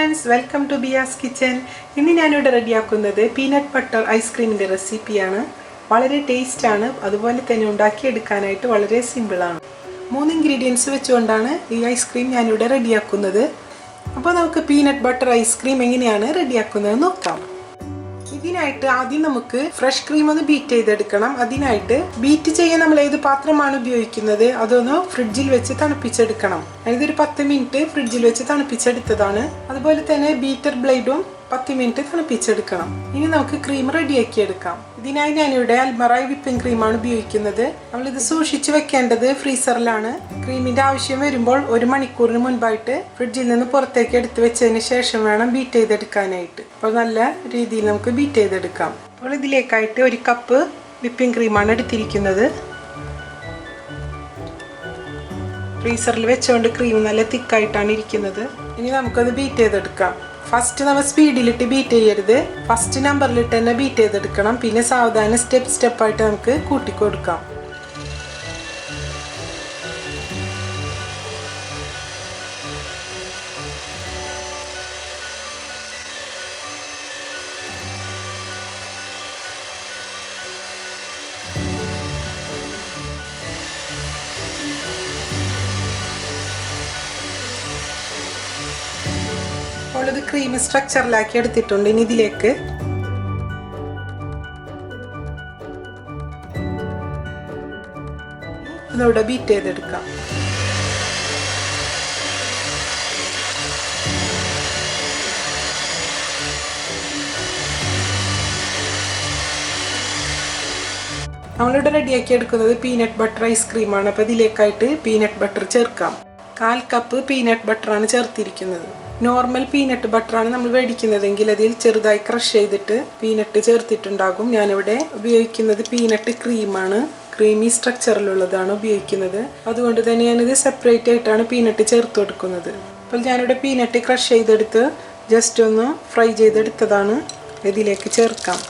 friends, welcome to Biyas kitchen. ഇന്ന് ഞാൻ ഇവിടെ റെഡിയാക്കുന്നത് പീനട്ട് ബട്ടർ ഐസ്ക്രീമിന്റെ റെസിപ്പിയാണ്. വളരെ ടേസ്റ്റ് ആണ്, അതുപോലെ തന്നെ ഉണ്ടാക്കിയെടുക്കാനായിട്ട് വളരെ സിമ്പിൾ ആണ്. 3 ഇൻഗ്രീഡിയൻസ് വെച്ചുകൊണ്ടാണ് ഈ ഐസ്ക്രീം ഞാൻ ഇവിടെ റെഡിയാക്കുന്നത്. അപ്പോൾ നമുക്ക് പീനട്ട് ബട്ടർ ഐസ്ക്രീം എങ്ങനെയാണ് റെഡിയാക്കുന്നത് നോക്കാം. ഇതിനായിട്ട് ആദ്യം നമുക്ക് ഫ്രഷ് ക്രീം ഒന്ന് ബീറ്റ് ചെയ്തെടുക്കണം. അതിനായിട്ട് ബീറ്റ് ചെയ്യാൻ നമ്മൾ ഏത് പാത്രമാണ് ഉപയോഗിക്കുന്നത് അതൊന്ന് ഫ്രിഡ്ജിൽ വെച്ച് തണുപ്പിച്ചെടുക്കണം. ഇതൊരു 10 മിനിറ്റ് ഫ്രിഡ്ജിൽ വെച്ച് തണുപ്പിച്ചെടുത്തതാണ്. അതുപോലെ തന്നെ ബീറ്റർ ബ്ലേഡും 10 മിനിറ്റ് തണുപ്പിച്ചെടുക്കണം. ഇനി നമുക്ക് ക്രീം റെഡിയാക്കി എടുക്കാം. ഇതിനായി ഞാനിവിടെ അൽമറായി വിപ്പിംഗ് ക്രീമാണ് ഉപയോഗിക്കുന്നത്. നമ്മളിത് സൂക്ഷിച്ചു വെക്കേണ്ടത് ഫ്രീസറിലാണ്. ക്രീമിന്റെ ആവശ്യം വരുമ്പോൾ 1 മണിക്കൂറിന് മുൻപായിട്ട് ഫ്രിഡ്ജിൽ നിന്ന് പുറത്തേക്ക് എടുത്ത് വെച്ചതിന് ശേഷം വേണം ബീറ്റ് ചെയ്തെടുക്കാനായിട്ട്. അപ്പോൾ നല്ല രീതിയിൽ നമുക്ക് ബീറ്റ് ചെയ്തെടുക്കാം. അപ്പോൾ ഇതിലേക്കായിട്ട് 1 കപ്പ് വിപ്പിംഗ് ക്രീമാണ് എടുത്തിരിക്കുന്നത്. ഫ്രീസറിൽ വെച്ചുകൊണ്ട് ക്രീം നല്ല തിക്കായിട്ടാണ് ഇരിക്കുന്നത്. ഇനി നമുക്കത് ബീറ്റ് ചെയ്തെടുക്കാം. ഫസ്റ്റ് നമ്മൾ സ്പീഡിലിട്ട് ബീറ്റ് ചെയ്യരുത്, ഫസ്റ്റ് നമ്പറിലിട്ട് തന്നെ ബീറ്റ് ചെയ്തെടുക്കണം. പിന്നെ സാവധാനം സ്റ്റെപ്പായിട്ട് നമുക്ക് കൂട്ടിക്കൊടുക്കാം. ഇത് ക്രീം സ്ട്രക്ചറിലാക്കി എടുത്തിട്ടുണ്ട്. ഇനി ഇതിലേക്ക് ഇതോടെ ബീറ്റ് ചെയ്തെടുക്കാം. നമ്മളിവിടെ റെഡിയാക്കി എടുക്കുന്നത് പീനട്ട് ബട്ടർ ഐസ്ക്രീമാണ്. അപ്പോൾ ഇതിലേക്കായിട്ട് പീനട്ട് ബട്ടർ ചേർക്കാം. 1/4 കപ്പ് പീനട്ട് ബട്ടറാണ് ചേർത്തിരിക്കുന്നത്. നോർമൽ പീനട്ട് ബട്ടറാണ് നമ്മൾ മേടിക്കുന്നതെങ്കിൽ അതിൽ ചെറുതായി ക്രഷ് ചെയ്തിട്ട് പീനട്ട് ചേർത്തിട്ടുണ്ടാകും. ഞാനിവിടെ ഉപയോഗിക്കുന്നത് പീനട്ട് ക്രീമാണ്. ക്രീമി സ്ട്രക്ചറിലുള്ളതാണ് ഉപയോഗിക്കുന്നത്. അതുകൊണ്ട് തന്നെ ഞാനിത് സെപ്പറേറ്റ് ആയിട്ടാണ് പീനട്ട് ചേർത്ത് കൊടുക്കുന്നത്. അപ്പോൾ ഞാനിവിടെ പീനട്ട് ക്രഷ് ചെയ്തെടുത്ത് ജസ്റ്റ് ഒന്ന് ഫ്രൈ ചെയ്തെടുത്തതാണ്. ഇതിലേക്ക് ചേർക്കാം.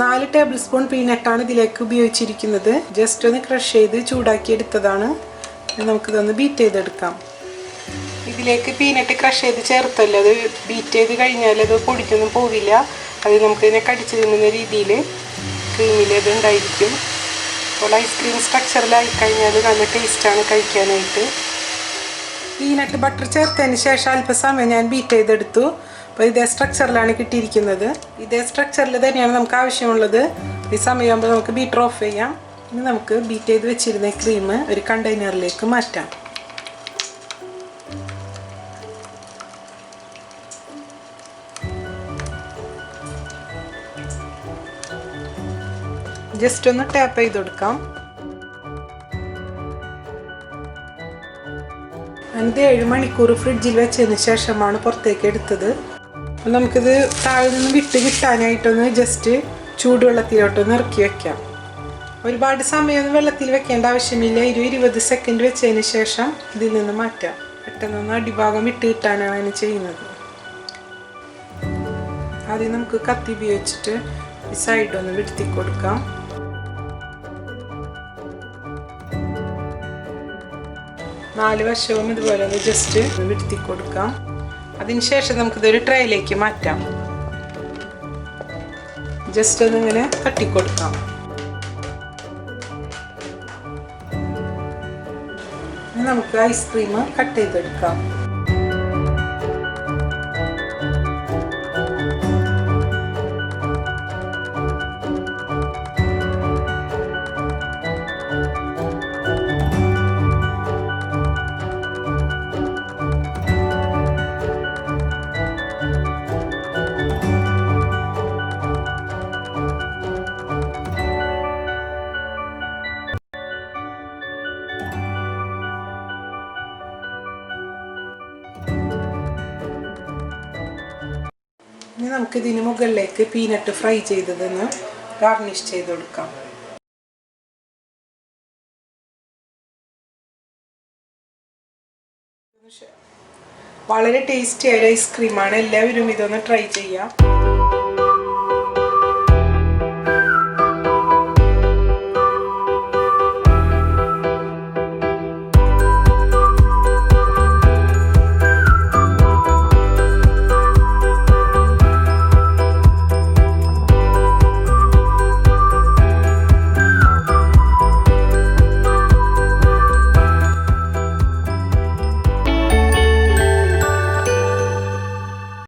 4 ടേബിൾ സ്പൂൺ പീനട്ടാണ് ഇതിലേക്ക് ഉപയോഗിച്ചിരിക്കുന്നത്. ജസ്റ്റ് ഒന്ന് ക്രഷ് ചെയ്ത് ചൂടാക്കി എടുത്തതാണ്. നമുക്കിതൊന്ന് ബീറ്റ് ചെയ്തെടുക്കാം. ഇതിലേക്ക് പീനട്ട് ക്രഷ് ചെയ്ത് ചേർത്തല്ലോ, അത് ബീറ്റ് ചെയ്ത് കഴിഞ്ഞാൽ അത് പൊടിക്കൊന്നും പോവില്ല. അത് നമുക്കിതിനെ കടിച്ചു തിന്നുന്ന രീതിയിൽ ക്രീമിൽ അത് ഉണ്ടായിരിക്കും. അപ്പോൾ ഐസ്ക്രീം സ്ട്രക്ചറിലായി കഴിഞ്ഞാൽ നല്ല ടേസ്റ്റാണ് കഴിക്കാനായിട്ട്. പീനട്ട് ബട്ടർ ചേർത്തതിന് ശേഷം അല്പസമയം ഞാൻ ബീറ്റ് ചെയ്തെടുത്തു. അപ്പോൾ ഇതേ സ്ട്രക്ചറിലാണ് കിട്ടിയിരിക്കുന്നത്. ഇതേ സ്ട്രക്ചറിൽ തന്നെയാണ് നമുക്ക് ആവശ്യമുള്ളത്. ഈ സമയമാകുമ്പോൾ നമുക്ക് ബീറ്റർ ഓഫ് ചെയ്യാം. ഇനി നമുക്ക് ബീറ്റ് ചെയ്ത് വെച്ചിരുന്ന ക്രീം ഒരു കണ്ടെയ്നറിലേക്ക് മാറ്റാം. ജസ്റ്റ് ഒന്ന് ടാപ്പ് ചെയ്ത് കൊടുക്കാം. 7 മണിക്കൂർ ഫ്രിഡ്ജിൽ വെച്ചതിന് ശേഷമാണ് പുറത്തേക്ക് എടുത്തത്. നമുക്കിത് താഴെ നിന്ന് വിട്ട് കിട്ടാനായിട്ടൊന്ന് ജസ്റ്റ് ചൂടുവെള്ളത്തിലോട്ടൊന്ന് ഇറക്കി വെക്കാം. ഒരുപാട് സമയമൊന്നും വെള്ളത്തിൽ വെക്കേണ്ട ആവശ്യമില്ല. 20 സെക്കൻഡ് വെച്ചതിന് ശേഷം ഇതിൽ നിന്ന് മാറ്റാം. പെട്ടെന്നൊന്ന് അടിഭാഗം വിട്ട് കിട്ടാനാണ് ചെയ്യുന്നത്. ആദ്യം നമുക്ക് കത്തി ഉപയോഗിച്ചിട്ട് ഈ സൈഡ് ഒന്ന് വിടുത്തി കൊടുക്കാം. നാല് വശവും ഇതുപോലെ ഒന്ന് ജസ്റ്റ് വിടുത്തി കൊടുക്കാം. അതിനുശേഷം നമുക്കിതൊരു ട്രേയിലേക്ക് മാറ്റാം. ജസ്റ്റ് ഒന്നിങ്ങനെ തട്ടിക്കൊടുക്കാം. നമുക്ക് ഐസ്ക്രീം കട്ട് ചെയ്തെടുക്കാം. ഇനി നമുക്ക് ഇതിന് മുകളിലേക്ക് പീനട്ട് ഫ്രൈ ചെയ്തതെന്ന് ഗാർണിഷ് ചെയ്ത് കൊടുക്കാം. വളരെ ടേസ്റ്റി ആയ ഐസ്ക്രീമാണ്. എല്ലാവരും ഇതൊന്ന് ട്രൈ ചെയ്യാം.